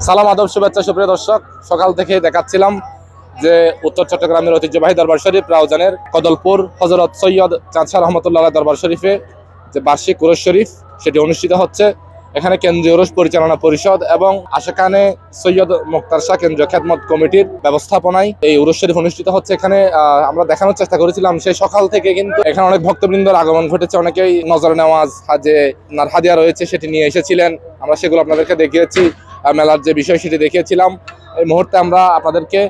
সালাম আদব শুভেচ্ছা সুপ্রিয় দর্শক, সকাল থেকে দেখাচ্ছিলাম যে উত্তর চট্টগ্রামের ঐতিহ্যবাহী দরবার শরীফ রাউজানের কদলপুর হযরত সৈয়দ চাঁদ শাহ রহমতুল্লাহ দরবার শরীফে যে বার্ষিক উরুস শরীফ সেটি অনুষ্ঠিত হচ্ছে। এখানে কেন্দ্রীয় উরুস পরিচালনা পরিষদ এবং আশাকানে সৈয়দ মুক্তার শাহ কেন্দ্রীয় খেদমত কমিটির ব্যবস্থাপনায় এই উরুস শরীফ অনুষ্ঠিত হচ্ছে। এখানে আমরা দেখানোর চেষ্টা করেছিলাম সেই সকাল থেকে, কিন্তু এখানে অনেক ভক্তবৃন্দর আগমন ঘটেছে। অনেকেই নজর নেওয়াজ যে হাদিয়া রয়েছে সেটি নিয়ে এসেছিলেন, আমরা সেগুলো আপনাদেরকে দেখিয়েছি। মেলার যে বিষয় সেটি দেখিয়েছিলাম। এই মুহূর্তে আমরা আপনাদেরকে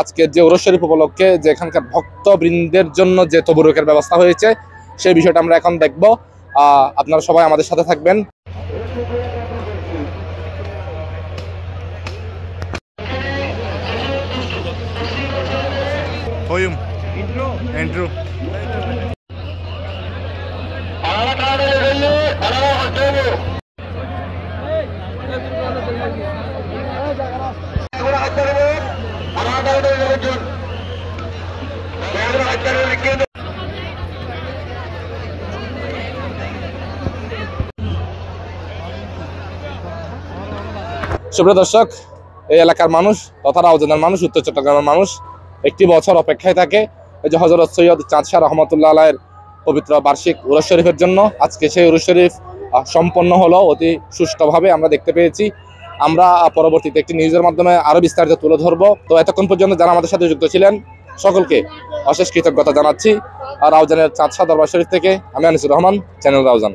আজকে যে উরুস শরীফ উপলক্ষে যে এখানকার ভক্তবৃন্দের জন্য যে তবরুকের ব্যবস্থা হয়েছে সেই বিষয়টা আমরা এখন দেখব। আপনারা সবাই আমাদের সাথে থাকবেন। সুপ্রিয় দর্শক, এই এলাকার মানুষ তথা রাউজানের মানুষ, উত্তর চট্টগ্রামের মানুষ একটি বছর অপেক্ষায় থাকে এই যে হযরত সৈয়দ চাঁদ শাহ রহমতুল্লাহ আলাইহির পবিত্র বার্ষিক উরুস শরীফের জন্য। আজকে সেই উরুস শরীফ সম্পন্ন হলো অতি সুষ্ঠুভাবে, আমরা দেখতে পেয়েছি। আমরা পরবর্তীতে একটি নিউজের মাধ্যমে আরো বিস্তারিত তুলে ধরবো। তো এতক্ষণ পর্যন্ত যারা আমাদের সাথে যুক্ত ছিলেন সকলকে অশেষ কৃতজ্ঞতা জানাচ্ছি। আর রাউজানের চাঁদ শাহ দরবার শরীফ থেকে আমি আনিসুর রহমান, চ্যানেল রাউজান।